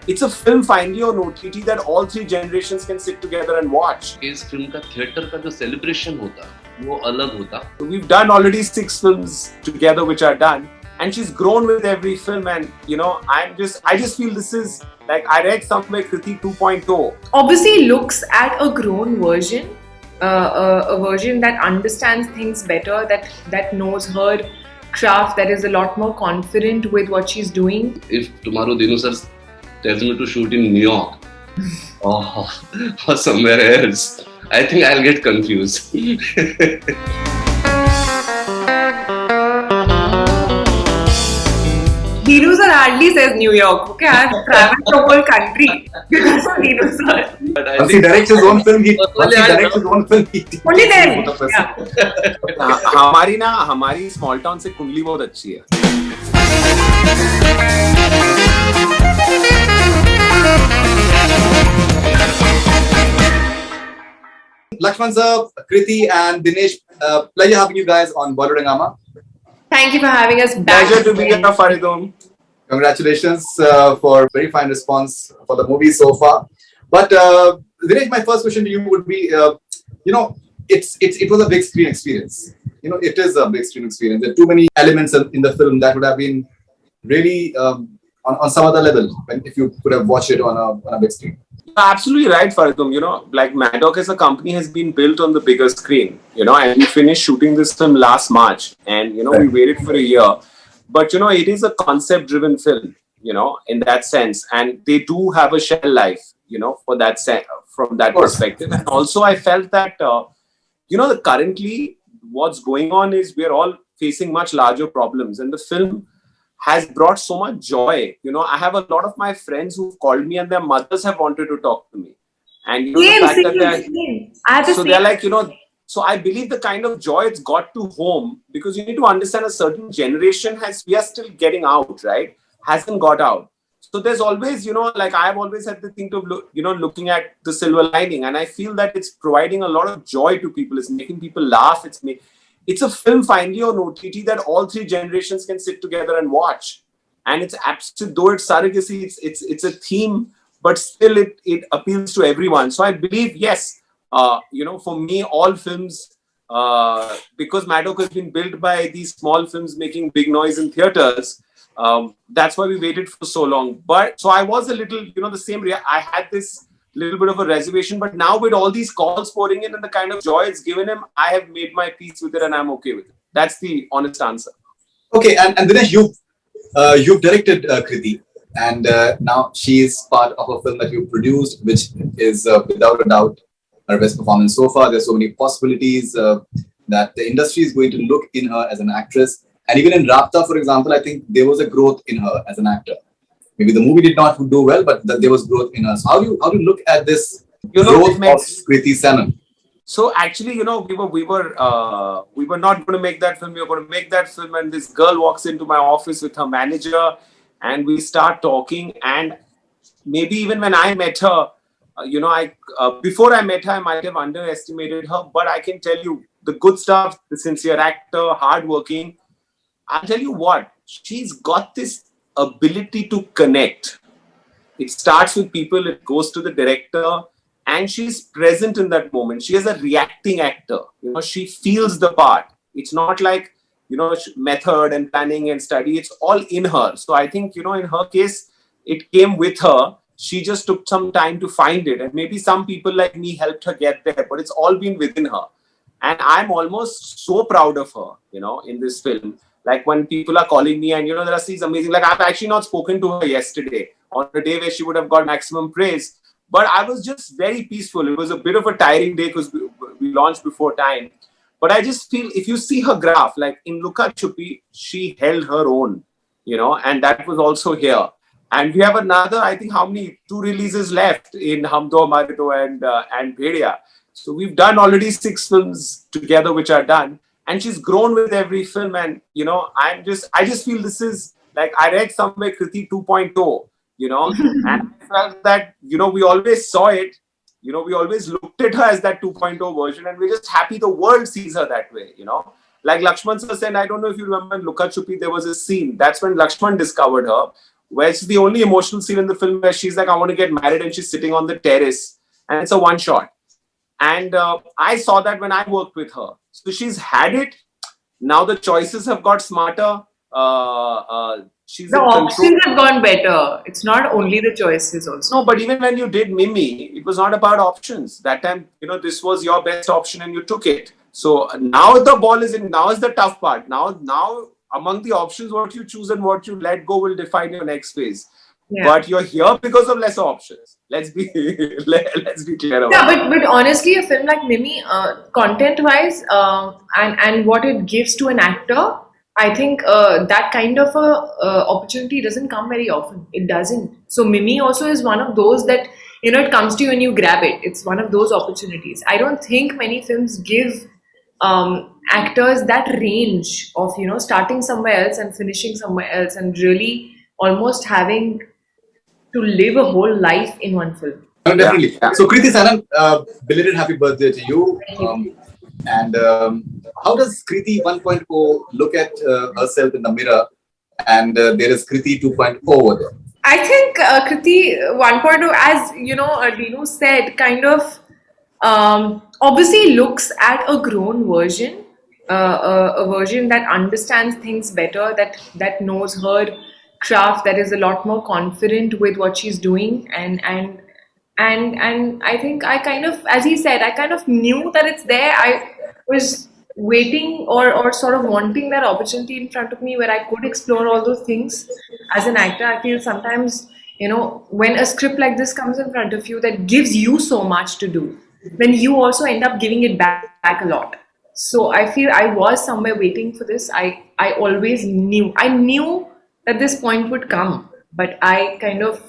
it's a film finally on OTT that all three generations can sit together and watch. इस film का theatre का जो celebration होता वो अलग होता. So we've done already 6 films together which are done, and she's grown with every film, and I just feel this is like, I read somewhere Kriti 2.0. Obviously looks at a grown version, a version that understands things better, that knows her craft, that is a lot more confident with what she's doing. If tomorrow Dinu sir tells me to shoot in New York or somewhere else, I think I'll get confused. Dinu sir hardly says New York. Okay, I have traveled the whole country because of Dinu sir. Once he directs his own film, only then. हमारी small town से कुंडली बहुत अच्छी है. Lakshman sir, Kriti and Dinesh, pleasure having you guys on Bollywood Hungama. Thank you for having us back. Pleasure to be here, Faridun. Congratulations for very fine response for the movie so far. But Dinesh, my first question to you would be, it was a big screen experience. It is a big screen experience. There are too many elements in the film that would have been really on some other level if you could have watched it on a big screen. Absolutely right, Faridun. Like Maddock as a company has been built on the bigger screen, and we finished shooting this film last March, and we waited for a year. But it is a concept-driven film, in that sense, and they do have a shelf life, for that from that perspective. And also, I felt that currently what's going on is we're all facing much larger problems, and the film has brought so much joy. I have a lot of my friends who've called me and their mothers have wanted to talk to me. And the fact that they're like, so I believe the kind of joy it's got to home, because you need to understand a certain generation we are still getting out, right? Hasn't got out. So there's always, like I've always had the thing to, looking at the silver lining, and I feel that it's providing a lot of joy to people. It's making people laugh. It's a film finally on OTT that all three generations can sit together and watch. And it's absolute, though it's surrogacy, it's a theme, but still it appeals to everyone. So I believe, yes, for me, all films, because Maddock has been built by these small films making big noise in theaters, that's why we waited for so long. But so I was a little, the same, I had this little bit of a reservation, but now with all these calls pouring in and the kind of joy it's given him, I have made my peace with it and I'm okay with it. That's the honest answer. Okay, and Dinesh, you've directed Kriti, and now she is part of a film that you produced, which is without a doubt her best performance so far. There's so many possibilities that the industry is going to look in her as an actress. And even in Rapta, for example, I think there was a growth in her as an actor. Maybe the movie did not do well, but there was growth in her. So how do you look at this growth of Kriti Sanon? So actually, we were not going to make that film. We were going to make that film, and this girl walks into my office with her manager, and we start talking. And maybe even when I met her, before I met her, I might have underestimated her. But I can tell you the good stuff: the sincere actor, hardworking. I'll tell you what, she's got this ability to connect. It starts with people, it goes to the director, and she's present in that moment. She is a reacting actor. She feels the part. It's not like, method and planning and study. It's all in her. So I think, in her case, it came with her. She just took some time to find it. And maybe some people like me helped her get there, but it's all been within her. And I'm almost so proud of her, in this film. Like when people are calling me and, there are these amazing, like I've actually not spoken to her yesterday on a day where she would have got maximum praise. But I was just very peaceful. It was a bit of a tiring day because we launched before time. But I just feel if you see her graph, like in Luka Chupi, she held her own, and that was also here. And we have another, I think, 2 releases left in Hum Do Hamare Do and Bhediya. So we've done already 6 films together, which are done. And she's grown with every film. And, I just feel this is like, I read somewhere Kriti 2.0, and I felt that, we always saw it, we always looked at her as that 2.0 version, and we're just happy the world sees her that way, Like Lakshman sir said, I don't know if you remember in Luka Chupi, there was a scene. That's when Lakshman discovered her. where it's the only emotional scene in the film where she's like, I want to get married, and she's sitting on the terrace, and it's a one shot. And I saw that when I worked with her. So she's had it. Now the choices have got smarter. She's The in control. options have gone better. It's not only the choices also. No, but even when you did Mimi, it was not about options. That time, this was your best option and you took it. So now the ball is in. Now is the tough part. Now among the options, what you choose and what you let go will define your next phase. Yeah. But you're here because of lesser options. Let's be let's be clear about Yeah, but honestly, a film like Mimi, content-wise, and what it gives to an actor, I think that kind of a opportunity doesn't come very often. It doesn't. So Mimi also is one of those that it comes to you and you grab it. It's one of those opportunities. I don't think many films give actors that range of starting somewhere else and finishing somewhere else, and really almost having to live a whole life in one film. Definitely. Yeah. So, Kriti Sanan, belated happy birthday to you. And how does Kriti 1.0 look at herself in the mirror? And there is Kriti 2.0 over there. I think Kriti 1.0, as Dinu said, kind of obviously looks at a grown version, a version that understands things better, that knows her craft, that is a lot more confident with what she's doing, and I think I kind of, as he said, I kind of knew that it's there. I was waiting or sort of wanting that opportunity in front of me where I could explore all those things. As an actor, I feel sometimes, when a script like this comes in front of you that gives you so much to do, then you also end up giving it back a lot. So I feel I was somewhere waiting for this. I always knew. I knew that this point would come, but I kind of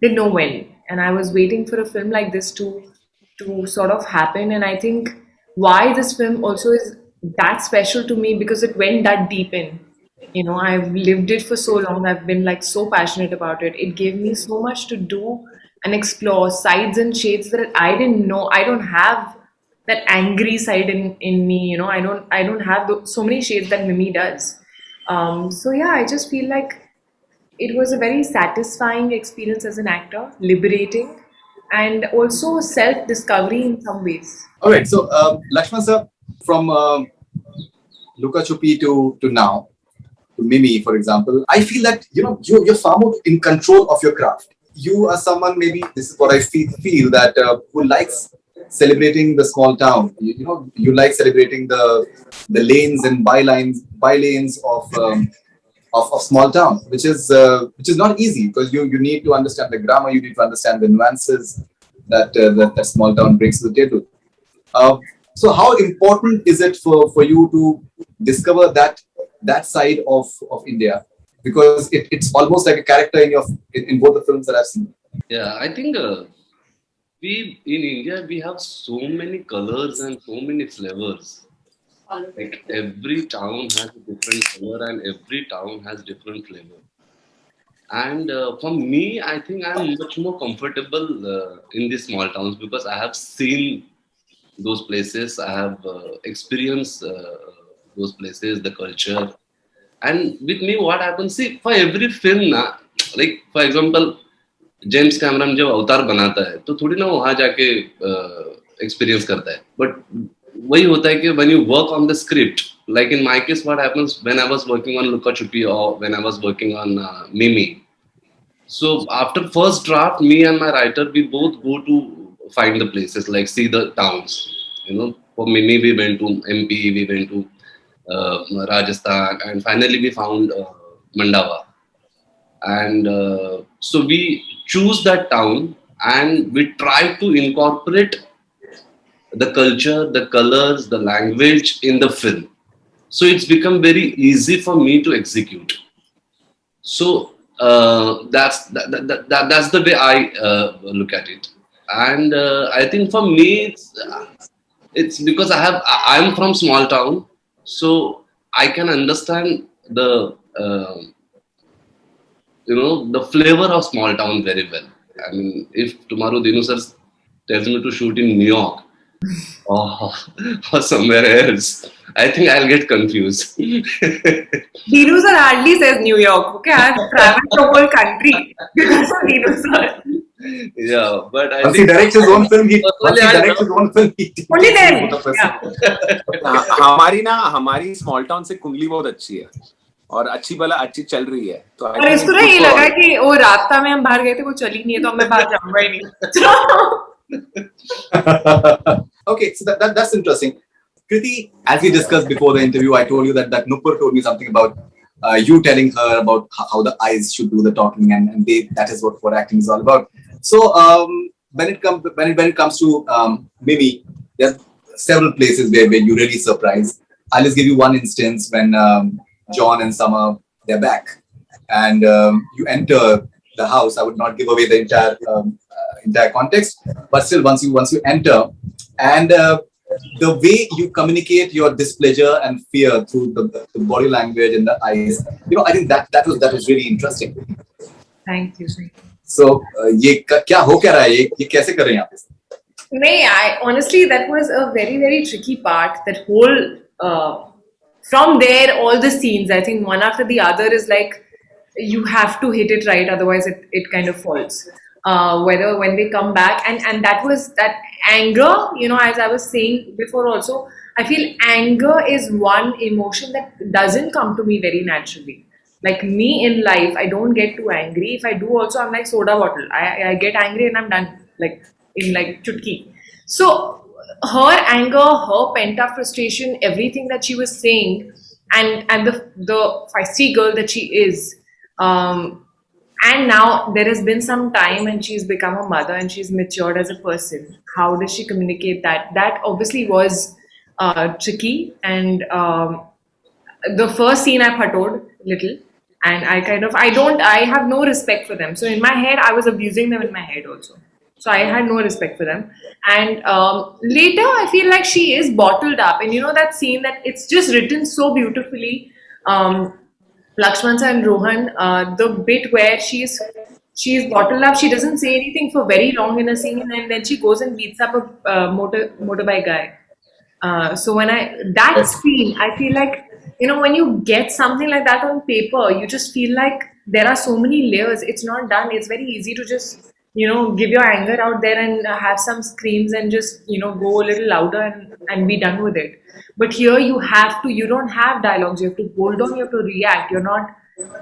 didn't know when. And I was waiting for a film like this to sort of happen. And I think why this film also is that special to me, because it went that deep in. I've lived it for so long. I've been like so passionate about it. It gave me so much to do and explore sides and shades that I didn't know. I don't have that angry side in me. I don't have so many shades that Mimi does. So yeah, I just feel like it was a very satisfying experience as an actor, liberating, and also self-discovery in some ways. All right. So, Lakshman sir, from Luka Chupi to now, to Mimi, for example, I feel that you're far more in control of your craft. You are someone, maybe this is what I feel that who likes celebrating the small town. You like celebrating the lanes and bylanes of small town, which is not easy, because you need to understand the grammar, you need to understand the nuances that small town brings to the table. So how important is it for you to discover that side of India? Because it's almost like a character in both the films that I've seen. Yeah, I think we in India, we have so many colors and so many flavors. Like every town has a different color and every town has different flavor. And for me, I think I'm much more comfortable in these small towns because I have seen those places. I have experienced those places, the culture. And with me, what happens? See, for every film, like for example, James Cameron जब अवतार बनाता है तो थोड़ी ना वहां जाके experience करता है, बट वही होता है कि when you work on the script, like in my case what happens when I was working on Luka Chupi or when I was working on Mimi, so after first draft, me and my writer, we both go to find the places, like see the towns. For Mimi we went to MP, we went to Rajasthan, and finally we found Mandava. And so we choose that town and we try to incorporate the culture, the colors, the language in the film. So it's become very easy for me to execute. So that's the way I look at it. And I think for me, it's because I'm from small town, so I can understand the the flavor of small town very well. I mean, if tomorrow Dinu sir tells me to shoot in New York or somewhere else, I think I'll get confused. Dinu sir hardly says New York. Okay, I've traveled the whole country because of Dinu sir. Yeah, but I Once he think directs his own film, Personally, I love- Only then. both of us. Yeah. हमारी small town से कुंडली बहुत अच्छी है और अच्छी चल रही है तो I और think इसको it's ना good ये for लगा all. कि वो रास्ता में हम बाहर गए थे वो चली नहीं है तो अब मैं बाहर जाऊंगा ही नहीं. Okay, so that's interesting. Kriti, as we discussed before the interview, I told you that Nupur told me something about you telling her about how the eyes should do the talking, and that is what acting is all about. So when it comes to Mimi, there are several places where you really surprise. I'll just give you one instance when John and Summer, they're back, and you enter the house. I would not give away the entire context, but still, once you enter, and the way you communicate your displeasure and fear through the body language and the eyes, I think that was really interesting. Thank you. So ये क्या हो क्या रहा है, ये कैसे कर रहे हैं आप इसे? I honestly, that was a very, very tricky part. That whole, from there, all the scenes, I think one after the other is like, you have to hit it right, otherwise it kind of falls. Whether when they come back, and that was that anger, as I was saying before also, I feel anger is one emotion that doesn't come to me very naturally. Like me in life, I don't get too angry. If I do also, I'm like soda bottle. I get angry and I'm done. Like in like chutki. So her anger, her pent up frustration, everything that she was saying, and the feisty girl that she is, and now there has been some time and she's become a mother and she's matured as a person. How does she communicate that? That obviously was tricky, and the first scene I putted little, and I have no respect for them. So in my head, I was abusing them in my head also. So I had no respect for them. And later, I feel like she is bottled up. And that scene that it's just written so beautifully. Lakshman sir and Rohan, the bit where she's bottled up, she doesn't say anything for very long in a scene, and then she goes and beats up a motorbike guy. So that scene, I feel like, when you get something like that on paper, you just feel like there are so many layers. It's not done. It's very easy to just, give your anger out there and have some screams and just, go a little louder and be done with it. But here you don't have dialogues. You have to hold on, you have to react. You're not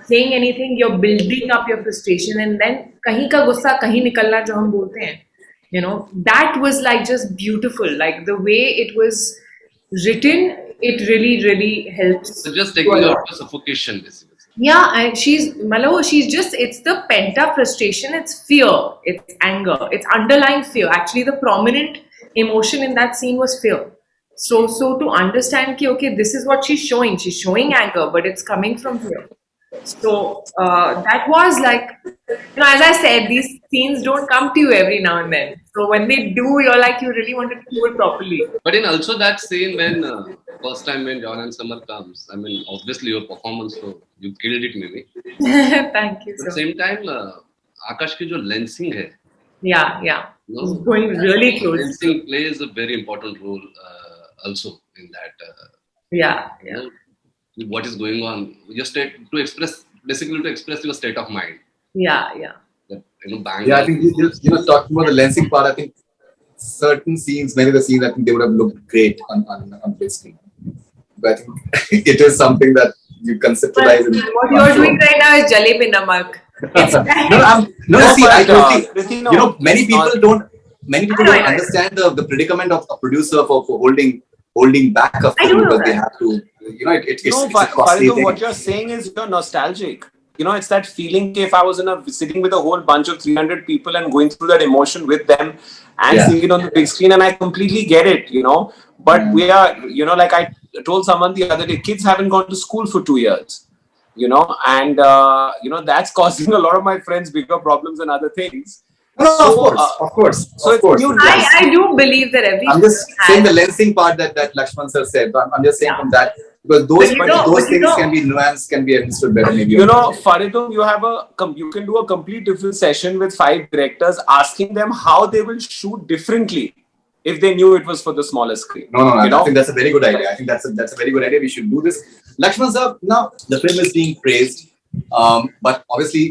saying anything. You're building up your frustration, and then kahin ka gussa kahin nikalna jo hum bolte hain. That was like just beautiful. Like the way it was written, it really, really helps. So just taking out the suffocation, basically. Yeah, and it's the pent up frustration, it's fear, it's anger, it's underlying fear. Actually, the prominent emotion in that scene was fear. So to understand, okay, this is what she's showing anger, but it's coming from fear. So that was like, as I said, these scenes don't come to you every now and then. So when they do, you're like, you really wanted to do it properly. But in also that scene when first time when John and Summer comes, I mean, obviously your performance, so you killed it, Mimi. Thank you, At sir. the same time, Akash की जो lensing है, Yeah. It's going really close. lensing plays a very important role also in that. Yeah. What is going on? Just to express your state of mind. Yeah. That, bang. Yeah, I think talking about the lensing part, I think certain scenes, many of the scenes, I think they would have looked great on big screen. But I think it is something that you conceptualize. What you're doing right now is jalebi namak. I totally. No, many people don't understand the predicament of a producer for holding back a I film don't know because they that. have to. It's a costly Faridun, thing. what you're saying is you're nostalgic. It's that feeling if I was sitting with a whole bunch of 300 people and going through that emotion with them and seeing it on the big screen, and I completely get it, But we are, like I told someone the other day, kids haven't gone to school for 2 years, and, that's causing a lot of my friends bigger problems and other things. Of course. So Of course. I do believe that every I'm just saying the lensing part that Lakshman sir said. I'm just saying from that because those things can be nuanced, can be understood better. Maybe Faridun, you can do a complete different session with 5 directors, asking them how they will shoot differently if they knew it was for the smaller screen. No, You I know? think that's a very good idea. I think that's a very good idea. We should do this. Lakshman sir, now the film is being praised, but obviously,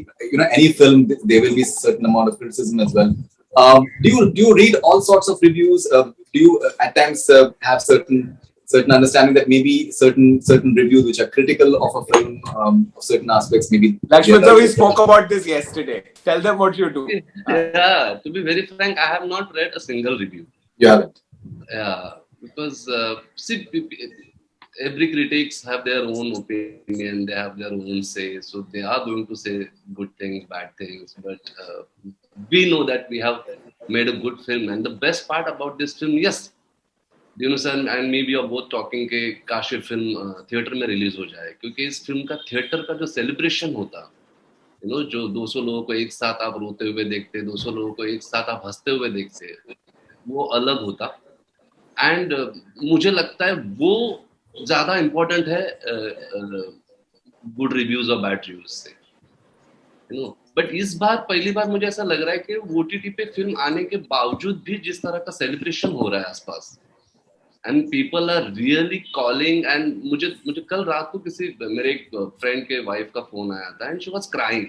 any film there will be certain amount of criticism as well. Do you read all sorts of reviews? Do you at times have certain understanding that maybe certain reviews which are critical of a film of certain aspects maybe. Lakshman sir, we spoke about this yesterday. Tell them what you do. Yeah, to be very frank, I have not read a single review. You haven't. Yeah, because see, every critics have their own opinion, they have their own say, so they are going to say good things, bad things. But we know that we have made a good film, and the best part about this film, yes, sir and me, we are both talking कि काश ये film theatre में release हो जाए, क्योंकि इस film का theatre का जो सेलिब्रेशन होता, जो 200 लोगों को एक साथ आप रोते हुए देखते, 200 लोगों को एक साथ आप हंसते हुए देखते, वो अलग होता. एंड मुझे लगता है वो ज्यादा इम्पोर्टेंट है गुड रिव्यूज और बैड रिव्यूज से. बट इस बार पहली बार मुझे ऐसा लग रहा है कि ओटीटी पे फिल्म आने के बावजूद भी जिस तरह का सेलिब्रेशन हो रहा है आसपास, and people are really calling. And मुझे कल रात को मेरे एक फ्रेंड के वाइफ का फोन आया था, and she was crying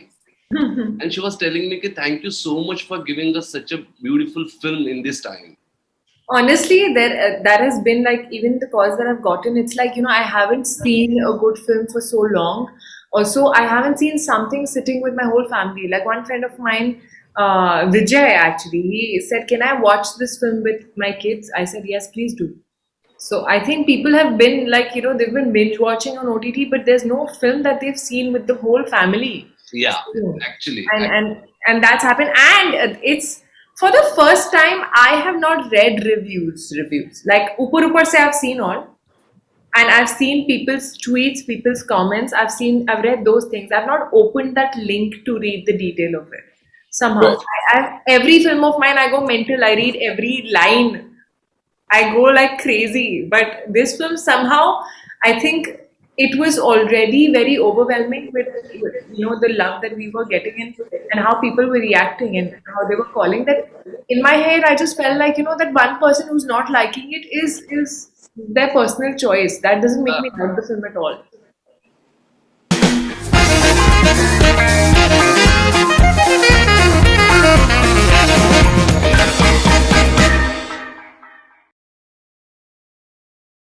and she was telling me कि thank you so much for giving us such a beautiful film in this time. Honestly, that has been like, even the calls that I've gotten, it's like, I haven't seen a good film for so long. Also, I haven't seen something sitting with my whole family. Like one friend of mine, Vijay, actually, he said, can I watch this film with my kids? I said, yes, please do. So I think people have been like, they've been binge watching on OTT, but there's no film that they've seen with the whole family. Yeah, actually. And that's happened. And it's, for the first time, I have not read reviews. Like upar se I've seen all, and I've seen people's tweets, people's comments. I've read those things. I've not opened that link to read the detail of it. Somehow, every film of mine, I go mental. I read every line. I go like crazy. But this film, somehow, I think it was already very overwhelming with the love that we were getting in, and how people were reacting and how they were calling that. In my head, I just felt like that one person who's not liking it is their personal choice. That doesn't make me like the film at all.